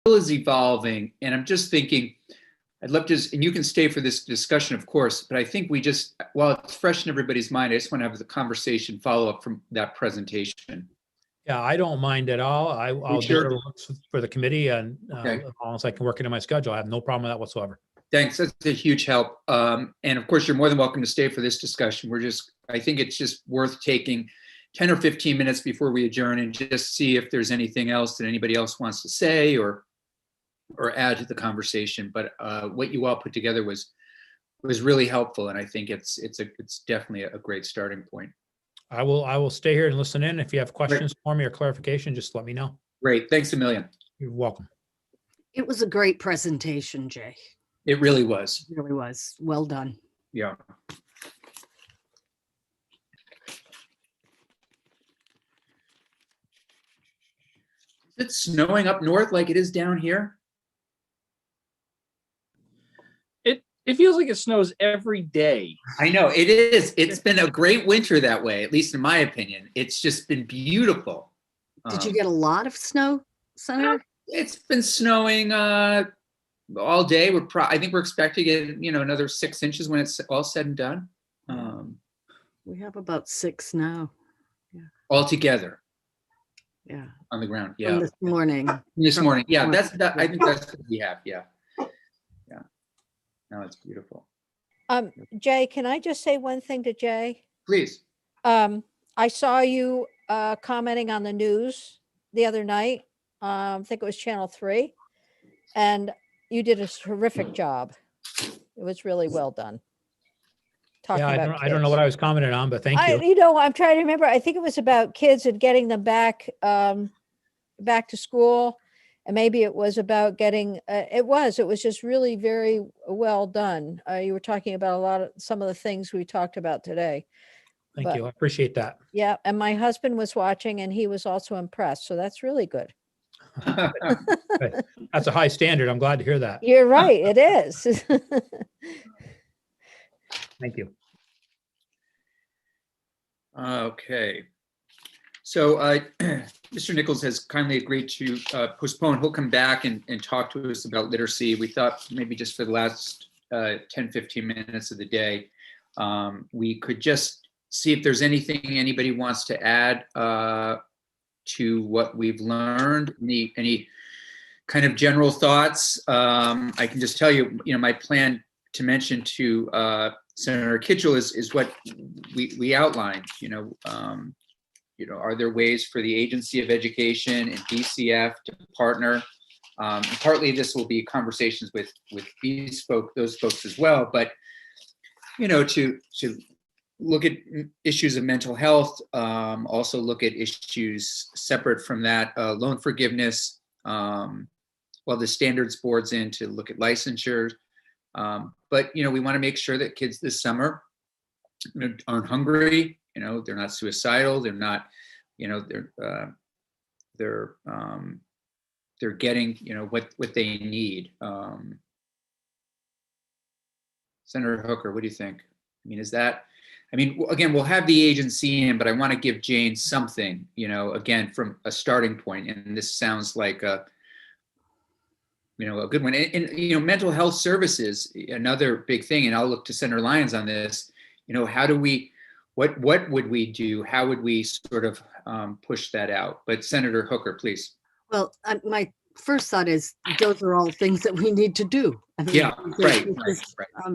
is evolving, and I'm just thinking, I'd love to, and you can stay for this discussion, of course, but I think we just, while it's fresh in everybody's mind, I just want to have the conversation follow up from that presentation. Yeah, I don't mind at all. I'll do whatever works for the committee, and as long as I can work it in my schedule, I have no problem with that whatsoever. Thanks. That's a huge help. And of course, you're more than welcome to stay for this discussion. I think it's just worth taking 10 or 15 minutes before we adjourn and just see if there's anything else that anybody else wants to say or add to the conversation. But what you all put together was really helpful, and I think it's definitely a great starting point. I will stay here and listen in. If you have questions for me or clarification, just let me know. Great. Thanks a million. You're welcome. It was a great presentation, Jay. It really was. It really was. Well done. Yeah. Is it snowing up north like it is down here? It feels like it snows every day. I know it is. It's been a great winter that way, at least in my opinion. It's just been beautiful. Did you get a lot of snow, Senator? It's been snowing all day. I think we're expecting to get another 6 inches when it's all said and done. We have about 6 now. Yeah. All together. Yeah. On the ground. Yeah. From this morning. Yeah. I think that's what we have. Yeah. Yeah. No, it's beautiful. Jay, can I just say one thing to Jay? Please. I saw you commenting on the news the other night. I think it was Channel 3, and you did a terrific job. It was really well done. Yeah, I don't know what I was commenting on, but thank you. I'm trying to remember. I think it was about kids and getting them back to school, and maybe it was about getting. It was just really very well done. You were talking about some of the things we talked about today. Thank you. I appreciate that. Yeah, and my husband was watching, and he was also impressed. So that's really good. That's a high standard. I'm glad to hear that. You're right. It is. Thank you. Okay. So Mr. Nichols has kindly agreed to postpone. He'll come back and talk to us about literacy. We thought maybe just for the last 10, 15 minutes of the day, we could just see if there's anything anybody wants to add to what we've learned. Any kind of general thoughts? I can just tell you, my plan to mention to Senator Kitchell is what we outlined. Are there ways for the Agency of Education and DCF to partner? And partly this will be conversations with those folks as well, but to look at issues of mental health, also look at issues separate from that, loan forgiveness, while the standards board's in to look at licensure. But we want to make sure that kids this summer aren't hungry. They're not suicidal. They're not. They're getting what they need. Senator Hooker, what do you think? Again, we'll have the agency in, but I want to give Jane something. Again, from a starting point, and this sounds like a good one. And mental health services, another big thing, and I'll look to Senator Lyons on this. How do we, what would we do? How would we sort of push that out? But Senator Hooker, please. Well, my first thought is those are all things that we need to do. Yeah, right.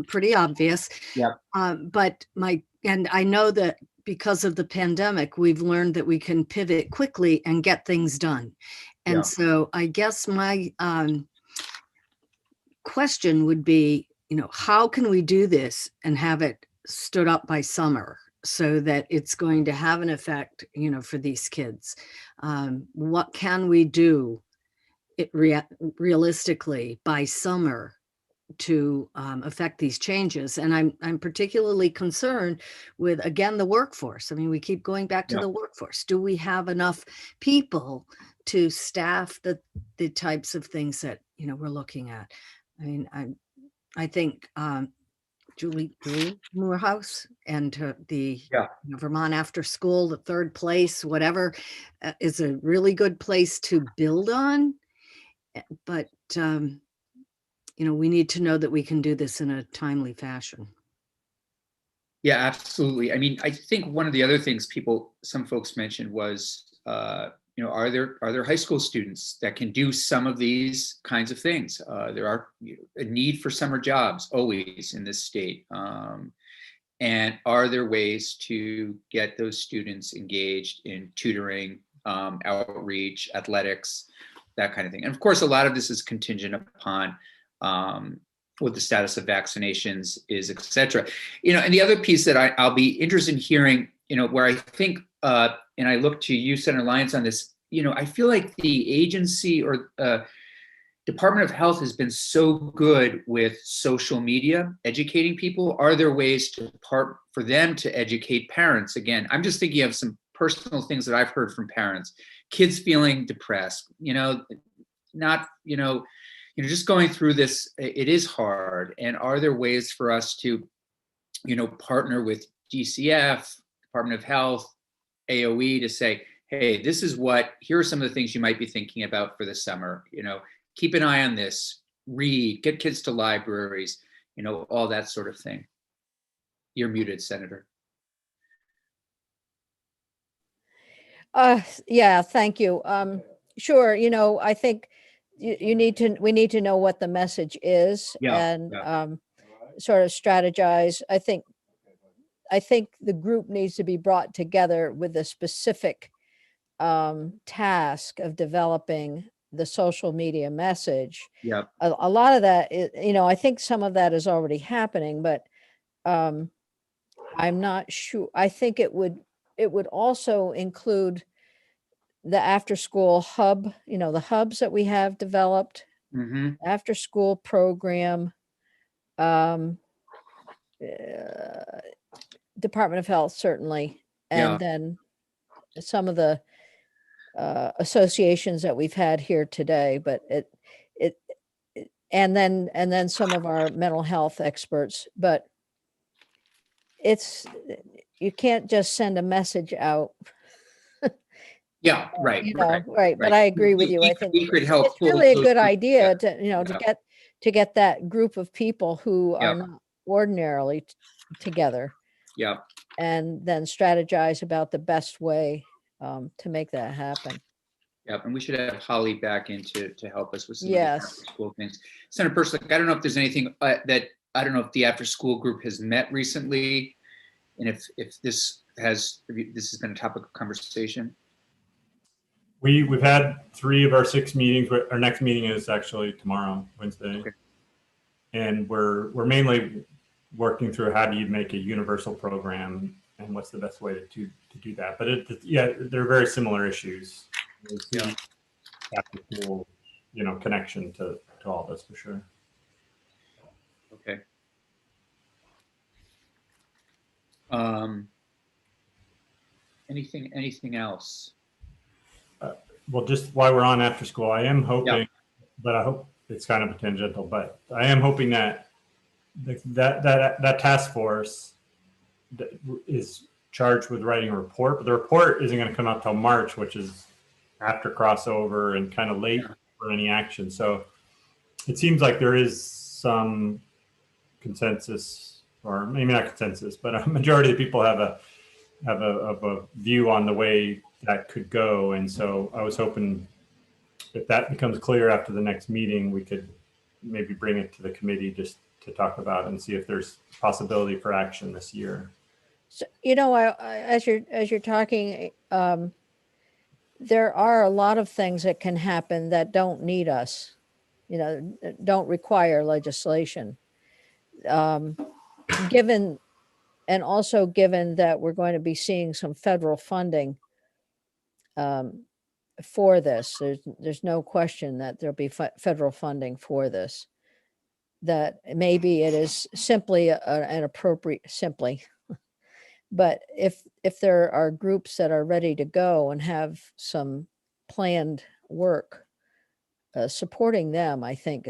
Pretty obvious. Yeah. But I know that because of the pandemic, we've learned that we can pivot quickly and get things done. And so I guess my question would be, how can we do this and have it stood up by summer so that it's going to have an effect, for these kids? What can we do realistically by summer to affect these changes? And I'm particularly concerned with, again, the workforce. We keep going back to the workforce. Do we have enough people to staff the types of things that we're looking at? I think Julie Morehouse and the Vermont After School, the third place, whatever, is a really good place to build on. But, we need to know that we can do this in a timely fashion. Yeah, absolutely. I mean, I think one of the other things some folks mentioned was, are there high school students that can do some of these kinds of things? There are a need for summer jobs always in this state. And are there ways to get those students engaged in tutoring, outreach, athletics, that kind of thing? And of course, a lot of this is contingent upon what the status of vaccinations is, et cetera. And the other piece that I'll be interested in hearing, where I think, and I look to you, Senator Lyons, on this, I feel like the agency or Department of Health has been so good with social media, educating people. Are there ways for them to educate parents? Again, I'm just thinking of some personal things that I've heard from parents, kids feeling depressed, not, just going through this, it is hard. And are there ways for us to, partner with DCF, Department of Health, AOE to say, hey, here are some of the things you might be thinking about for the summer, keep an eye on this, read, get kids to libraries, all that sort of thing. You're muted, Senator. Yeah, thank you. Sure. I think we need to know what the message is and sort of strategize. I think the group needs to be brought together with a specific task of developing the social media message. Yeah. A lot of that is, I think some of that is already happening, but I'm not sure. I think it would also include the after school hub, the hubs that we have developed, after school program, Department of Health, certainly. And then some of the associations that we've had here today, but and then some of our mental health experts, but you can't just send a message out. Yeah, right. Right. But I agree with you. I think we could help. It's really a good idea to get that group of people who are not ordinarily together. Yeah. And then strategize about the best way to make that happen. Yeah, and we should have Holly back in to help us with some of the after school things. Senator Persnick, I don't know if there's anything I don't know if the after school group has met recently, and if this has been a topic of conversation. We've had 3 of our 6 meetings. Our next meeting is actually tomorrow, Wednesday, and we're mainly working through how do you make a universal program and what's the best way to do that. But they're very similar issues. After school, connection to all this for sure. Okay. Anything else? Well, just while we're on after school, I am hoping, but I hope it's kind of tangential, but I am hoping that that task force is charged with writing a report, but the report isn't going to come out till March, which is after crossover and kind of late for any action. So it seems like there is some consensus, or maybe not consensus, but a majority of people have a view on the way that could go. And so I was hoping if that becomes clear after the next meeting, we could maybe bring it to the committee just to talk about and see if there's possibility for action this year. So, as you're talking, there are a lot of things that can happen that don't need us, don't require legislation. Given that we're going to be seeing some federal funding for this, there's no question that there'll be federal funding for this. That maybe it is simply an appropriate, but if there are groups that are ready to go and have some planned work, supporting them, I think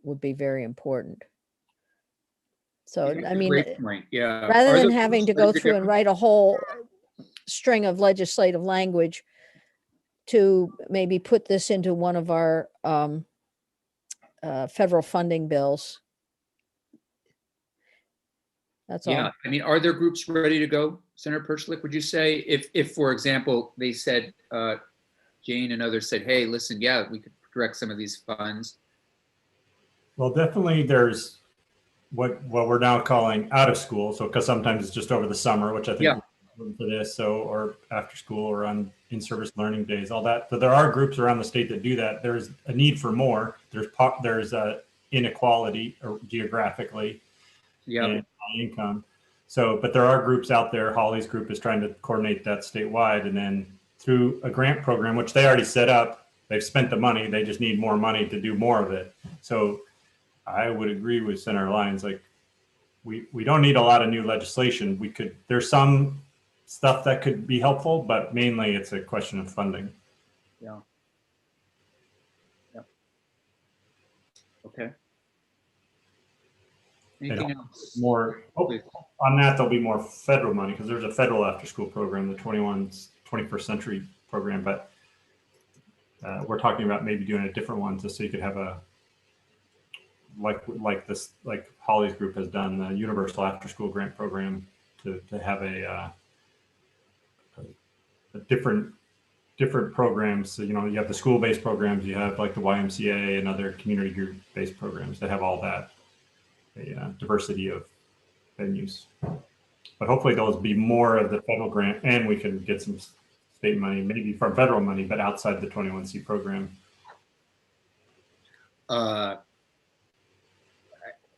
would be very important. So, I mean, great point. Yeah. Rather than having to go through and write a whole string of legislative language to maybe put this into one of our federal funding bills. That's Yeah, all. I mean, are there groups ready to go, Senator Perchlik? Would you say if for example, they said, Jane and others said, hey, listen, yeah, we could direct some of these funds. Well, definitely there's what we're now calling out of school. So, because sometimes it's just over the summer, which I think Yeah. is important for this. So, or after school or on in-service learning days, all that. So there are groups around the state that do that. There's a need for more. There's a inequality geographically Yeah, and income. So, but there are groups out there. Holly's group is trying to coordinate that statewide, and then through a grant program, which they already set up, they've spent the money. They just need more money to do more of it. So I would agree with Senator Lyons. Like we don't need a lot of new legislation. There's some stuff that could be helpful, but mainly it's a question of funding. yeah. Yeah. Okay. Anything else? More on that, there'll be more federal money because there's a federal after school program, the 21st century program, but we're talking about maybe doing a different one just so you could have a like Holly's group has done, the universal after school grant program to have a different programs. So, you have the school-based programs, you have like the YMCA and other community group-based programs that have all that diversity of venues. But hopefully those be more of the federal grant, and we can get some state money, maybe from federal money, but outside the 21C program.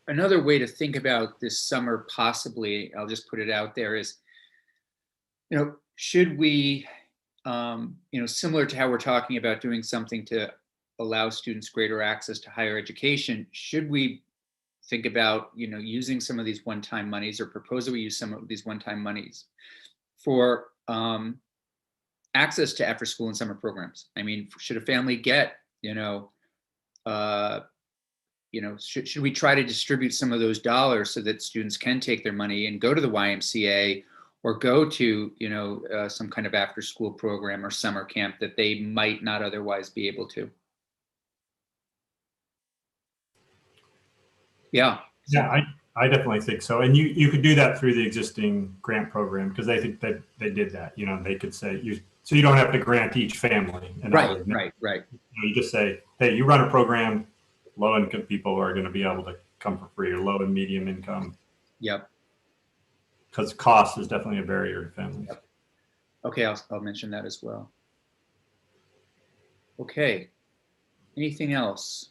Another way to think about this summer, possibly, I'll just put it out there, is, should we, similar to how we're talking about doing something to allow students greater access to higher education, should we think about, using some of these one-time monies, or propose that we use some of these one-time monies for access to after-school and summer programs? I mean, should a family get, should we try to distribute some of those dollars so that students can take their money and go to the YMCA or go to, some kind of after-school program or summer camp that they might not otherwise be able to? Yeah. Yeah, I definitely think so. And you could do that through the existing grant program, because I think that they did that. They could say so you don't have to grant each family. Right. You just say, hey, you run a program, low income people are going to be able to come for free, or low and medium income. Yep. Because cost is definitely a barrier to families. Yep. Okay, I'll mention that as well. Okay. Anything else?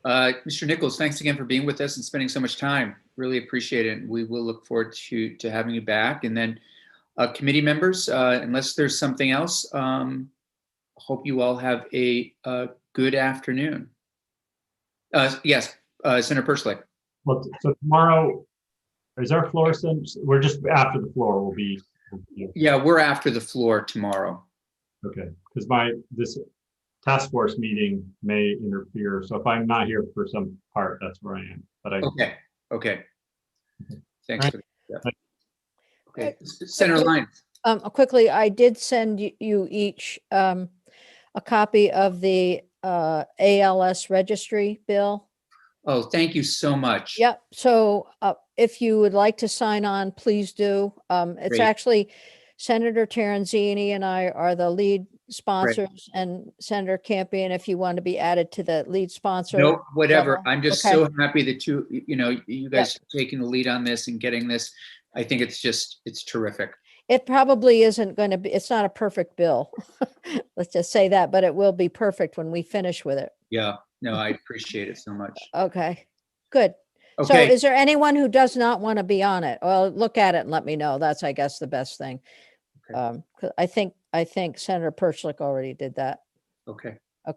Mr. Nichols, thanks again for being with us and spending so much time. Really appreciate it. We will look forward to having you back. And then committee members, unless there's something else, hope you all have a good afternoon. Yes, Senator Perchlik. Well, so tomorrow, is our floor since we're just after the floor will be? Yeah, we're after the floor tomorrow. Okay, because this task force meeting may interfere. So if I'm not here for some part, that's where I am. But Okay. Thanks right. for that. Okay, Senator Lyons. Quickly, I did send you each a copy of the ALS registry bill. Oh, thank you so much. Yep. So if you would like to sign on, please do. It's Great. actually Senator Terenzini and I are the lead sponsors, and Senator Campion, if you want to be added to the lead sponsor. No, whatever. level. I'm just Okay. so happy that you guys are taking the lead on this and getting this. I think it's terrific. It probably isn't going to be, it's not a perfect bill. Let's just say that, but it will be perfect when we finish with it. Yeah, no, I appreciate it so much. Okay, good. So Okay, is there anyone who does not want to be on it? Well, look at it and let me know. That's, I guess, the best thing. Okay. 'Cause I think Senator Perchlik already did that. okay.